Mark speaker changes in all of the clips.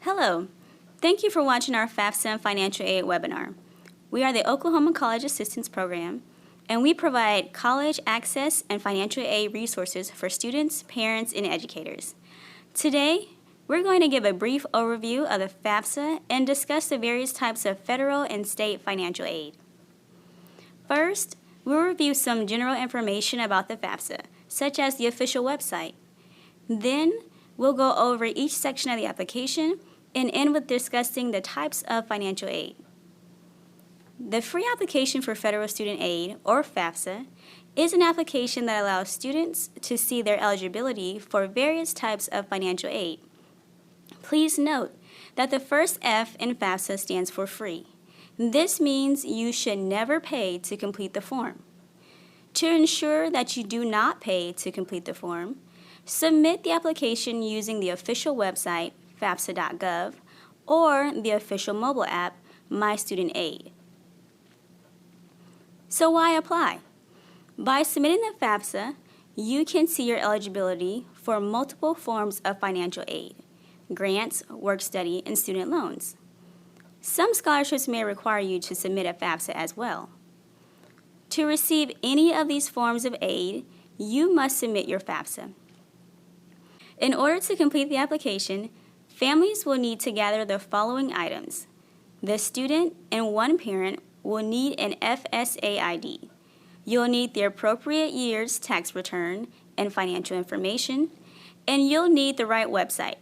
Speaker 1: Hello. Thank you for watching our FAFSA and Financial Aid webinar. We are the Oklahoma College Assistance Program, and we provide college access and financial aid resources for students, parents, and educators. Today, we're going to give a brief overview of the FAFSA and discuss the various types of federal and state financial aid. First, we'll review some general information about the FAFSA, such as the official website. Then, we'll go over each section of the application and end with discussing the types of financial aid. The Free Application for Federal Student Aid, or FAFSA, is an application that allows students to see their eligibility for various types of financial aid. Please note that the first F in FAFSA stands for free. This means you should never pay to complete the form. To ensure that you do not pay to complete the form, submit the application using the official website, FAFSA.gov, or the official mobile app, My Student Aid. So why apply? By submitting the FAFSA, you can see your eligibility for multiple forms of financial aid: grants, work study, and student loans. Some scholarships may require you to submit a FAFSA as well. To receive any of these forms of aid, you must submit your FAFSA. In order to complete the application, families will need to gather the following items. The student and one parent will need an Fsa Id. You'll need the appropriate year's tax return and financial information, and you'll need the right website.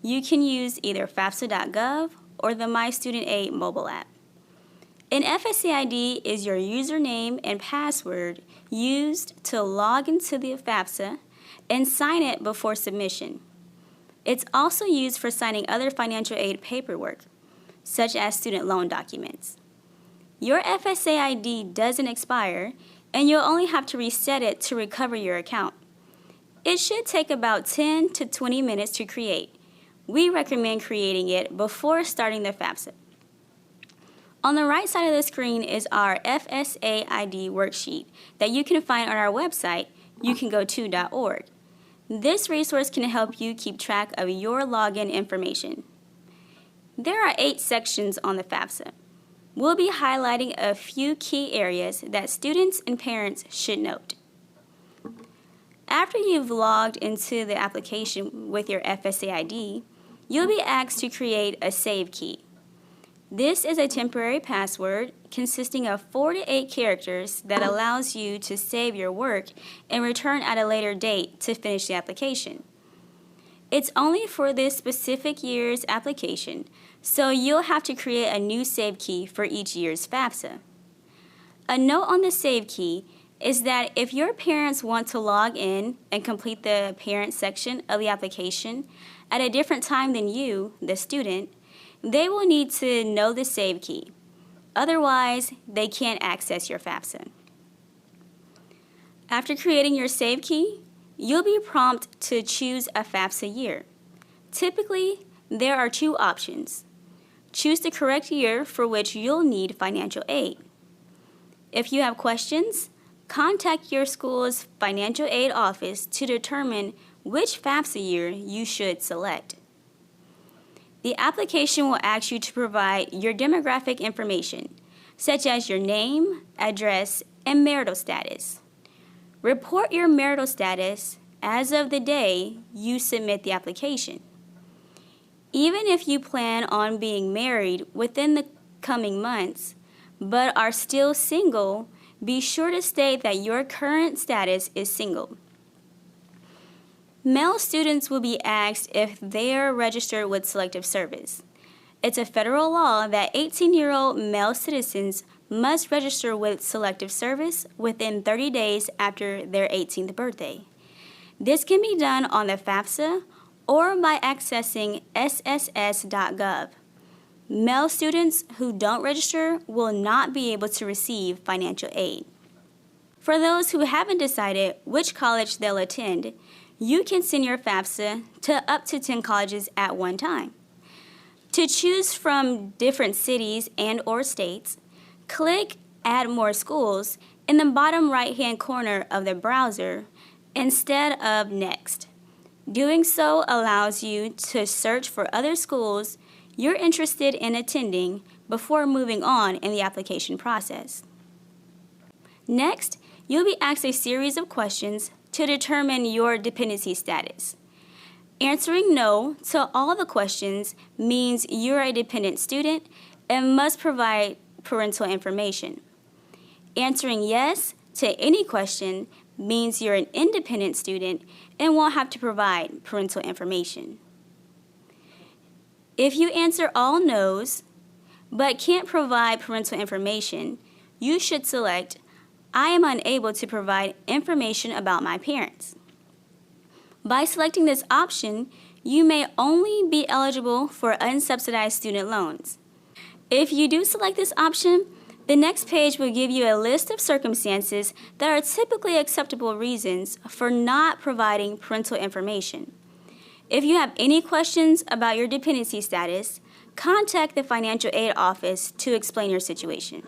Speaker 1: You can use either FAFSA.gov or the My Student Aid mobile app. An Fsa Id is your username and password used to log into the FAFSA and sign it before submission. It's also used for signing other financial aid paperwork, such as student loan documents. Your Fsa Id doesn't expire, and you'll only have to reset it to recover your account. It should take about 10 to 20 minutes to create. We recommend creating it before starting the FAFSA. On the right side of the screen is our Fsa Id Worksheet that you can find on our website, youcango2.org. This resource can help you keep track of your login information. There are 8 sections on the FAFSA. We'll be highlighting a few key areas that students and parents should note. After you've logged into the application with your Fsa Id, you'll be asked to create a save key. This is a temporary password consisting of 4 to 8 characters that allows you to save your work and return at a later date to finish the application. It's only for this specific year's application, so you'll have to create a new save key for each year's FAFSA. A note on the save key is that if your parents want to log in and complete the parent section of the application at a different time than you, the student, they will need to know the save key. Otherwise, they can't access your FAFSA. After creating your save key, you'll be prompted to choose a FAFSA year. Typically, there are 2 options. Choose the correct year for which you'll need financial aid. If you have questions, contact your school's financial aid office to determine which FAFSA year you should select. The application will ask you to provide your demographic information, such as your name, address, and marital status. Report your marital status as of the day you submit the application. Even if you plan on being married within the coming months, but are still single, be sure to state that your current status is single. Male students will be asked if they are registered with Selective Service. It's a federal law that 18-year-old male citizens must register with Selective Service within 30 days after their 18th birthday. This can be done on the FAFSA or by accessing sss.gov. Male students who don't register will not be able to receive financial aid. For those who haven't decided which college they'll attend, you can send your FAFSA to up to 10 colleges at one time. To choose from different cities and/or states, click Add More Schools in the bottom right-hand corner of the browser instead of Next. Doing so allows you to search for other schools you're interested in attending before moving on in the application process. Next, you'll be asked a series of questions to determine your dependency status. Answering no to all the questions means you're a dependent student and must provide parental information. Answering yes to any question means you're an independent student and won't have to provide parental information. If you answer all no's but can't provide parental information, you should select I am unable to provide information about my parents. By selecting this option, you may only be eligible for unsubsidized student loans. If you do select this option, the next page will give you a list of circumstances that are typically acceptable reasons for not providing parental information. If you have any questions about your dependency status, contact the Financial Aid Office to explain your situation.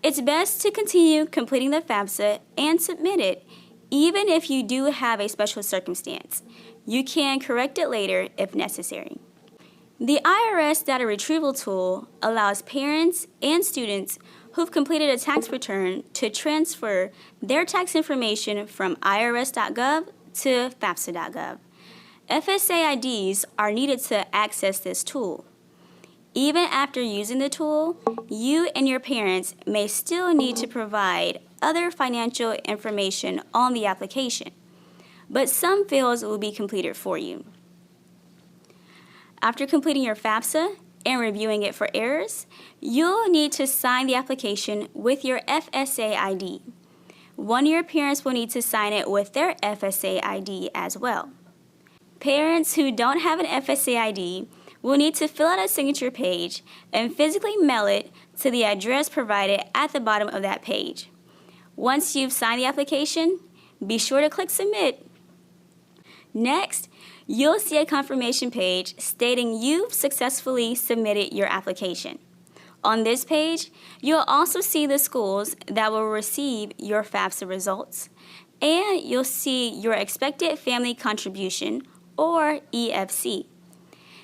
Speaker 1: It's best to continue completing the FAFSA and submit it, even if you do have a special circumstance. You can correct it later if necessary. The IRS data retrieval tool allows parents and students who've completed a tax return to transfer their tax information from irs.gov to fafsa.gov. FSA IDs are needed to access this tool. Even after using the tool, you and your parents may still need to provide other financial information on the application, but some fields will be completed for you. After completing your FAFSA and reviewing it for errors, you'll need to sign the application with your FSA ID. One of your parents will need to sign it with their FSA ID as well. Parents who don't have an FSA ID will need to fill out a signature page and physically mail it to the address provided at the bottom of that page. Once you've signed the application, be sure to click Submit. Next, you'll see a confirmation page stating you've successfully submitted your application. On this page, you'll also see the schools that will receive your FAFSA results, and you'll see your expected family contribution, or EFC.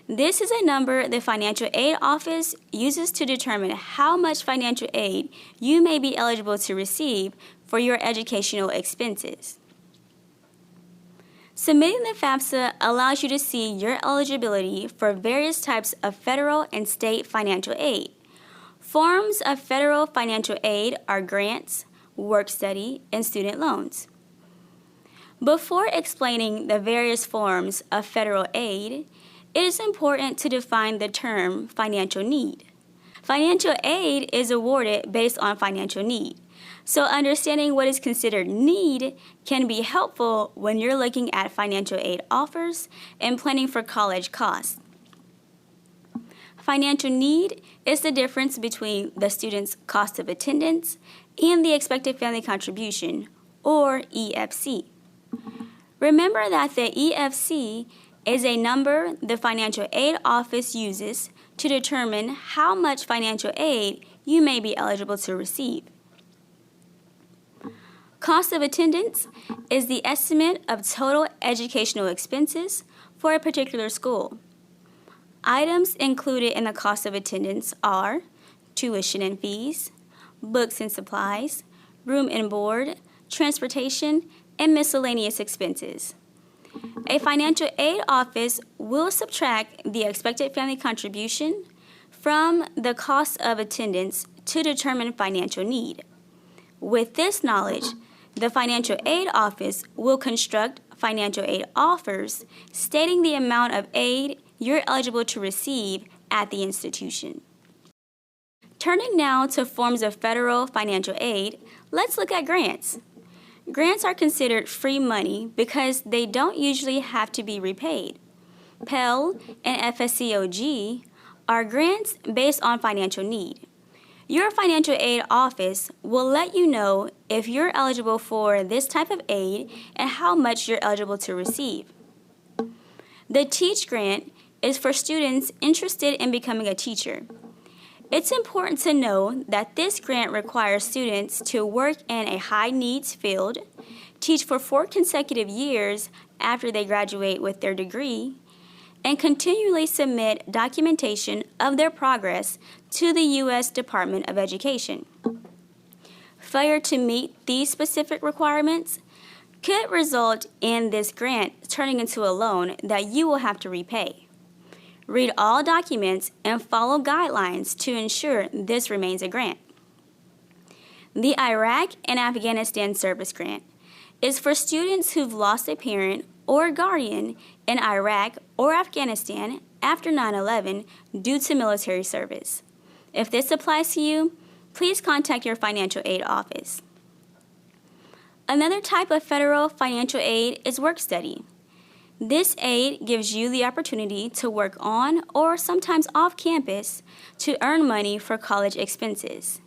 Speaker 1: This is a number the Financial Aid Office uses to determine how much financial aid you may be eligible to receive for your educational expenses. Submitting the FAFSA allows you to see your eligibility for various types of federal and state financial aid. Forms of federal financial aid are grants, work-study, and student loans. Before explaining the various forms of federal aid, it is important to define the term financial need. Financial aid is awarded based on financial need, so understanding what is considered need can be helpful when you're looking at financial aid offers and planning for college costs. Financial need is the difference between the student's cost of attendance and the expected family contribution, or EFC. Remember that the EFC is a number the Financial Aid Office uses to determine how much financial aid you may be eligible to receive. Cost of attendance is the estimate of total educational expenses for a particular school. Items included in the cost of attendance are tuition and fees, books and supplies, room and board, transportation, and miscellaneous expenses. A financial aid office will subtract the expected family contribution from the cost of attendance to determine financial need. With this knowledge, the financial aid office will construct financial aid offers stating the amount of aid you're eligible to receive at the institution. Turning now to forms of federal financial aid, let's look at grants. Grants are considered free money because they don't usually have to be repaid. Pell and FSCOG are grants based on financial need. Your financial aid office will let you know if you're eligible for this type of aid and how much you're eligible to receive. The TEACH grant is for students interested in becoming a teacher. It's important to know that this grant requires students to work in a high-needs field, teach for 4 consecutive years after they graduate with their degree, and continually submit documentation of their progress to the U.S. Department of Education. Failure to meet these specific requirements could result in this grant turning into a loan that you will have to repay. Read all documents and follow guidelines to ensure this remains a grant. The Iraq and Afghanistan Service Grant is for students who've lost a parent or guardian in Iraq or Afghanistan after 9/11 due to military service. If this applies to you, please contact your financial aid office. Another type of federal financial aid is work study. This aid gives you the opportunity to work on or sometimes off campus to earn money for college expenses.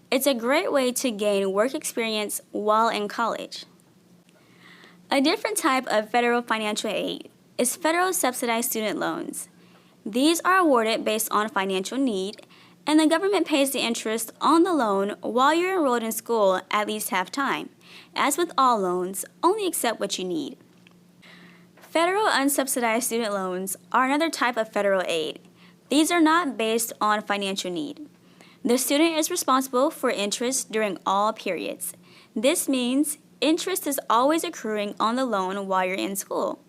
Speaker 1: It's a great way to gain work experience while in college. A different type of federal financial aid is federal subsidized student loans. These are awarded based on financial need, and the government pays the interest on the loan while you're enrolled in school at least half time. As with all loans, only accept what you need. Federal unsubsidized student loans are another type of federal aid. These are not based on financial need. The student is responsible for interest during all periods. This means interest is always accruing on the loan while you're in school.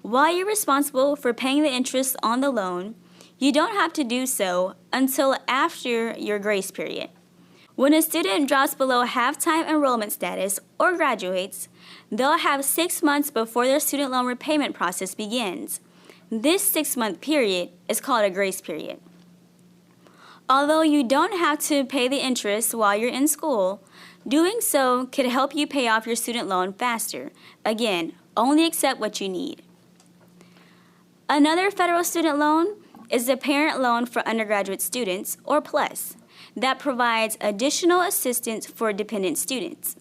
Speaker 1: While you're responsible for paying the interest on the loan, you don't have to do so until after your grace period. When a student drops below half-time enrollment status or graduates, they'll have 6 months before their student loan repayment process begins. This 6-month period is called a grace period. Although you don't have to pay the interest while you're in school, doing so could help you pay off your student loan faster. Again, only accept what you need. Another federal student loan is the Parent Loan for Undergraduate Students, or PLUS, that provides additional assistance for dependent students.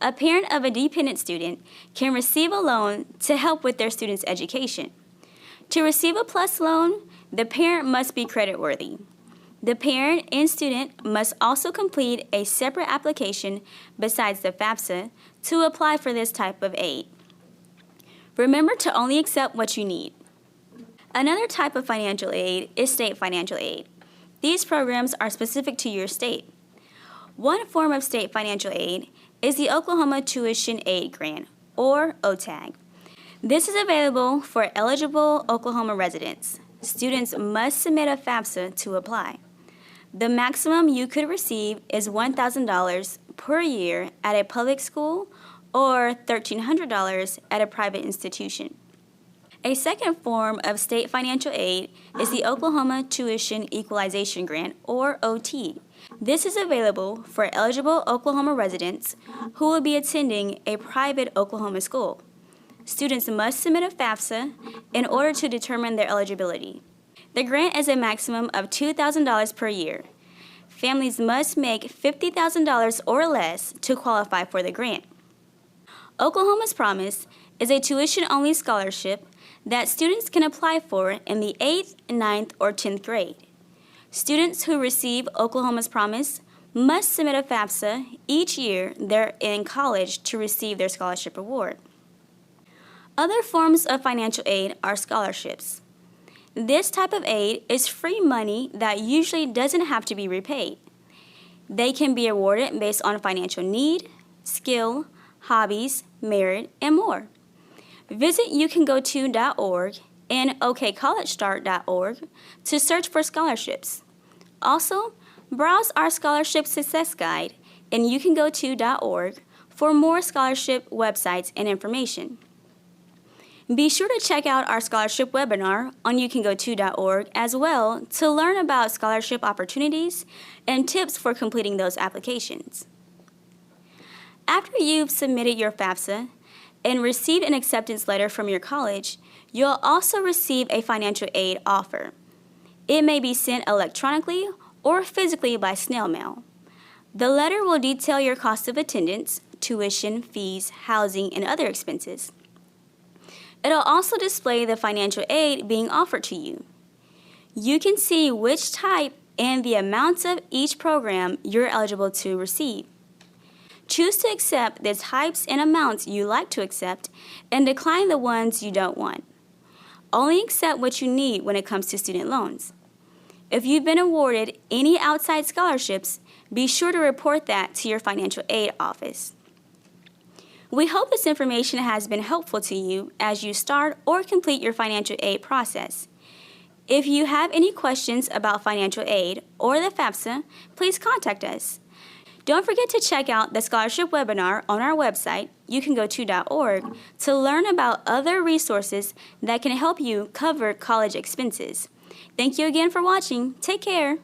Speaker 1: A parent of a dependent student can receive a loan to help with their student's education. To receive a PLUS loan, the parent must be creditworthy. The parent and student must also complete a separate application besides the FAFSA to apply for this type of aid. Remember to only accept what you need. Another type of financial aid is state financial aid. These programs are specific to your state. One form of state financial aid is the Oklahoma Tuition Aid Grant, or OTAG. This is available for eligible Oklahoma residents. Students must submit a FAFSA to apply. The maximum you could receive is $1,000 per year at a public school or $1,300 at a private institution. A second form of state financial aid is the Oklahoma Tuition Equalization Grant, or OT. This is available for eligible Oklahoma residents who will be attending a private Oklahoma school. Students must submit a FAFSA in order to determine their eligibility. The grant is a maximum of $2,000 per year. Families must make $50,000 or less to qualify for the grant. Oklahoma's Promise is a tuition-only scholarship that students can apply for in the 8th, 9th, or 10th grade. Students who receive Oklahoma's Promise must submit a FAFSA each year they're in college to receive their scholarship award. Other forms of financial aid are scholarships. This type of aid is free money that usually doesn't have to be repaid. They can be awarded based on financial need, skill, hobbies, merit, and more. Visit youcangoto.org and okcollegestart.org to search for scholarships. Also, browse our Scholarship Success Guide in youcangoto.org for more scholarship websites and information. Be sure to check out our scholarship webinar on youcangoto.org as well to learn about scholarship opportunities and tips for completing those applications. After you've submitted your FAFSA and received an acceptance letter from your college, you'll also receive a financial aid offer. It may be sent electronically or physically by snail mail. The letter will detail your cost of attendance, tuition, fees, housing, and other expenses. It'll also display the financial aid being offered to you. You can see which type and the amounts of each program you're eligible to receive. Choose to accept the types and amounts you like to accept and decline the ones you don't want. Only accept what you need when it comes to student loans. If you've been awarded any outside scholarships, be sure to report that to your financial aid office. We hope this information has been helpful to you as you start or complete your financial aid process. If you have any questions about financial aid or the FAFSA, please contact us. Don't forget to check out the scholarship webinar on our website, youcango2.org, to learn about other resources that can help you cover college expenses. Thank you again for watching. Take care.